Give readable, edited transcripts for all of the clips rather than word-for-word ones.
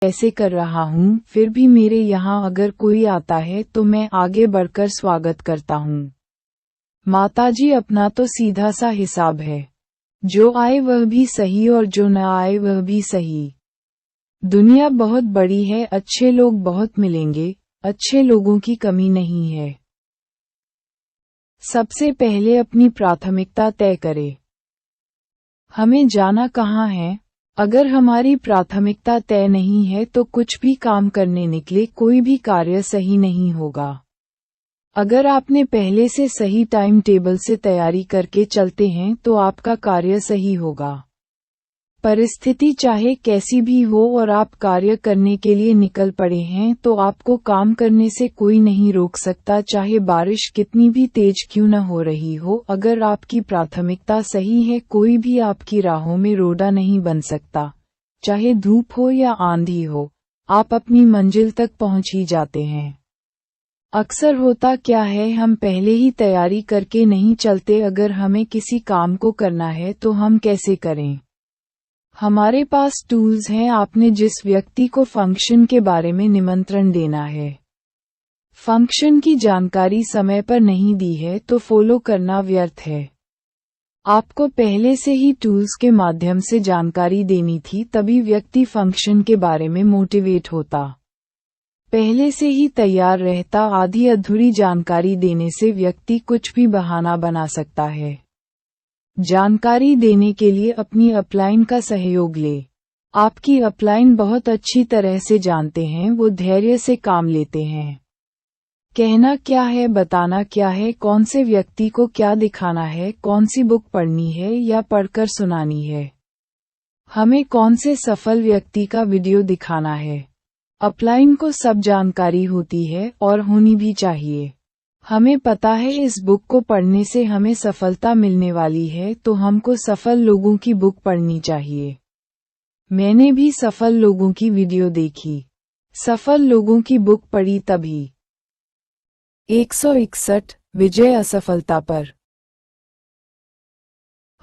कैसे कर रहा हूँ, फिर भी मेरे यहाँ अगर कोई आता है तो मैं आगे बढ़कर स्वागत करता हूँ। माताजी, अपना तो सीधा सा हिसाब है, जो आए वह भी सही और जो न आए वह भी सही। दुनिया बहुत बड़ी है, अच्छे लोग बहुत मिलेंगे, अच्छे लोगों की कमी नहीं है। सबसे पहले अपनी प्राथमिकता तय करें। हमें जाना कहाँ है? अगर हमारी प्राथमिकता तय नहीं है तो कुछ भी काम करने निकले कोई भी कार्य सही नहीं होगा। अगर आपने पहले से सही टाइम टेबल से तैयारी करके चलते हैं तो आपका कार्य सही होगा। परिस्थिति चाहे कैसी भी हो और आप कार्य करने के लिए निकल पड़े हैं तो आपको काम करने से कोई नहीं रोक सकता, चाहे बारिश कितनी भी तेज क्यों न हो रही हो। अगर आपकी प्राथमिकता सही है कोई भी आपकी राहों में रोड़ा नहीं बन सकता, चाहे धूप हो या आंधी हो, आप अपनी मंजिल तक पहुंच ही जाते हैं। अक्सर होता क्या है, हम पहले ही तैयारी करके नहीं चलते। अगर हमें किसी काम को करना है तो हम कैसे करें? हमारे पास टूल्स हैं। आपने जिस व्यक्ति को फंक्शन के बारे में निमंत्रण देना है, फंक्शन की जानकारी समय पर नहीं दी है तो फॉलो करना व्यर्थ है। आपको पहले से ही टूल्स के माध्यम से जानकारी देनी थी, तभी व्यक्ति फंक्शन के बारे में मोटिवेट होता। पहले से ही तैयार रहता। आधी अधूरी जानकारी देने से व्यक्ति कुछ भी बहाना बना सकता है। जानकारी देने के लिए अपनी अपलाइन का सहयोग ले। आपकी अपलाइन बहुत अच्छी तरह से जानते हैं, वो धैर्य से काम लेते हैं। कहना क्या है, बताना क्या है, कौन से व्यक्ति को क्या दिखाना है, कौन सी बुक पढ़नी है या पढ़कर सुनानी है, हमें कौन से सफल व्यक्ति का वीडियो दिखाना है। अपलाइन को सब जानकारी होती है और होनी भी चाहिए। हमें पता है इस बुक को पढ़ने से हमें सफलता मिलने वाली है तो हमको सफल लोगों की बुक पढ़नी चाहिए। मैंने भी सफल लोगों की वीडियो देखी, सफल लोगों की बुक पढ़ी तभी। 161 विजय असफलता पर।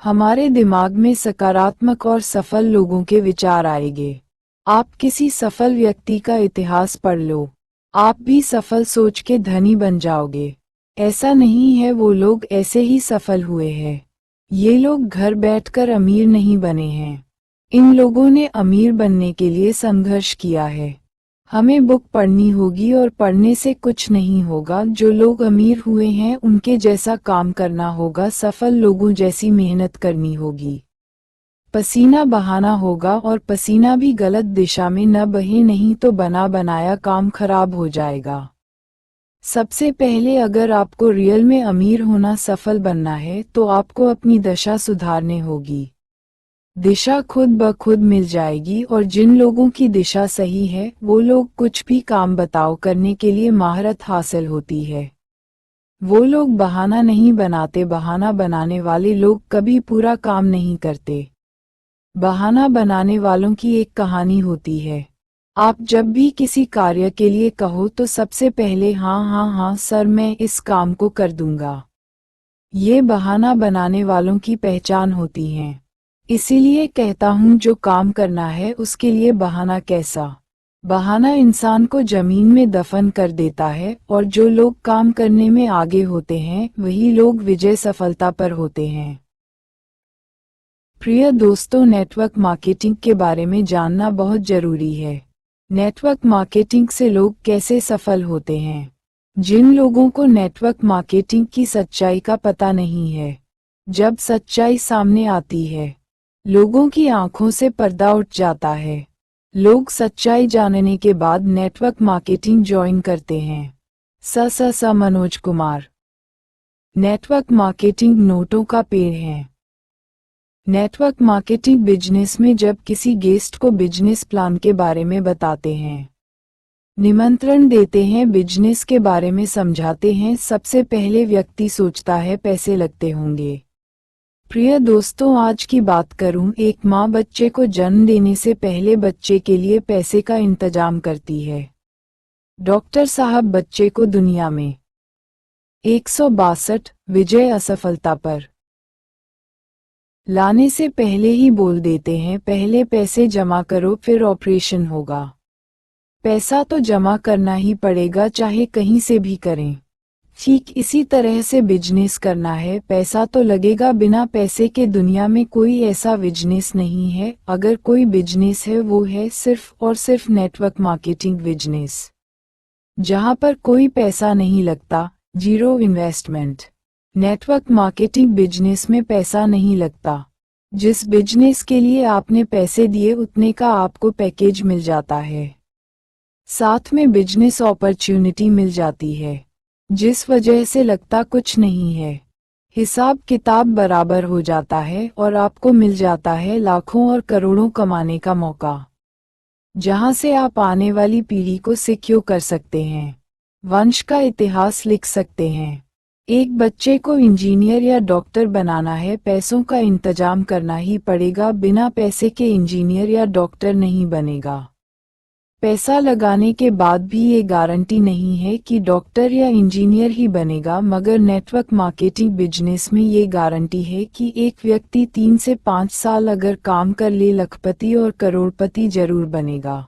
हमारे दिमाग में सकारात्मक और सफल लोगों के विचार आएंगे। आप किसी सफल व्यक्ति का इतिहास पढ़ लो, आप भी सफल सोच के धनी बन जाओगे। ऐसा नहीं है वो लोग ऐसे ही सफल हुए हैं, ये लोग घर बैठकर अमीर नहीं बने हैं। इन लोगों ने अमीर बनने के लिए संघर्ष किया है। हमें बुक पढ़नी होगी और पढ़ने से कुछ नहीं होगा। जो लोग अमीर हुए हैं उनके जैसा काम करना होगा, सफल लोगों जैसी मेहनत करनी होगी, पसीना बहाना होगा और पसीना भी गलत दिशा में न बहे, नहीं तो बना बनाया काम खराब हो जाएगा। सबसे पहले अगर आपको रियल में अमीर होना, सफल बनना है तो आपको अपनी दशा सुधारने होगी। दिशा खुद ब खुद मिल जाएगी और जिन लोगों की दिशा सही है वो लोग कुछ भी काम बताओ करने के लिए महारत हासिल होती है। वो लोग बहाना नहीं बनाते, बहाना बनाने वाले लोग कभी पूरा काम नहीं करते। बहाना बनाने वालों की एक कहानी होती है। आप जब भी किसी कार्य के लिए कहो तो सबसे पहले हाँ सर मैं इस काम को कर दूंगा। ये बहाना बनाने वालों की पहचान होती है। इसीलिए कहता हूँ जो काम करना है उसके लिए बहाना कैसा? बहाना इंसान को जमीन में दफन कर देता है और जो लोग काम करने में आगे होते हैं वही लोग विजय सफलता पर होते हैं। प्रिय दोस्तों, नेटवर्क मार्केटिंग के बारे में जानना बहुत जरूरी है। नेटवर्क मार्केटिंग से लोग कैसे सफल होते हैं? जिन लोगों को नेटवर्क मार्केटिंग की सच्चाई का पता नहीं है, जब सच्चाई सामने आती है लोगों की आंखों से पर्दा उठ जाता है। लोग सच्चाई जानने के बाद नेटवर्क मार्केटिंग ज्वाइन करते हैं। स मनोज कुमार। नेटवर्क मार्केटिंग नोटों का पेड़ है। नेटवर्क मार्केटिंग बिजनेस में जब किसी गेस्ट को बिजनेस प्लान के बारे में बताते हैं, निमंत्रण देते हैं, बिजनेस के बारे में समझाते हैं, सबसे पहले व्यक्ति सोचता है पैसे लगते होंगे। प्रिय दोस्तों, आज की बात करूं, एक माँ बच्चे को जन्म देने से पहले बच्चे के लिए पैसे का इंतजाम करती है। डॉक्टर साहब बच्चे को दुनिया में। 162 विजय असफलता पर। लाने से पहले ही बोल देते हैं पहले पैसे जमा करो फिर ऑपरेशन होगा। पैसा तो जमा करना ही पड़ेगा, चाहे कहीं से भी करें। ठीक इसी तरह से बिजनेस करना है, पैसा तो लगेगा, बिना पैसे के दुनिया में कोई ऐसा बिजनेस नहीं है। अगर कोई बिजनेस है वो है सिर्फ और सिर्फ नेटवर्क मार्केटिंग बिजनेस, जहां पर कोई पैसा नहीं लगता, zero investment. Network marketing business में पैसा नहीं लगता। जिस बिजनेस के लिए आपने पैसे दिए उतने का आपको पैकेज मिल जाता है, साथ में बिजनेस अपॉर्चुनिटी मिल जाती है, जिस वजह से लगता कुछ नहीं है। हिसाब किताब बराबर हो जाता है और आपको मिल जाता है लाखों और करोड़ों कमाने का मौका, जहां से आप आने वाली पीढ़ी को सिक्योर कर सकते हैं, वंश का इतिहास लिख सकते हैं। एक बच्चे को इंजीनियर या डॉक्टर बनाना है, पैसों का इंतजाम करना ही पड़ेगा, बिना पैसे के इंजीनियर या डॉक्टर नहीं बनेगा। पैसा लगाने के बाद भी ये गारंटी नहीं है कि डॉक्टर या इंजीनियर ही बनेगा, मगर नेटवर्क मार्केटिंग बिजनेस में ये गारंटी है कि एक व्यक्ति 3 से 5 साल अगर काम कर ले, लखपति और करोड़पति जरूर बनेगा।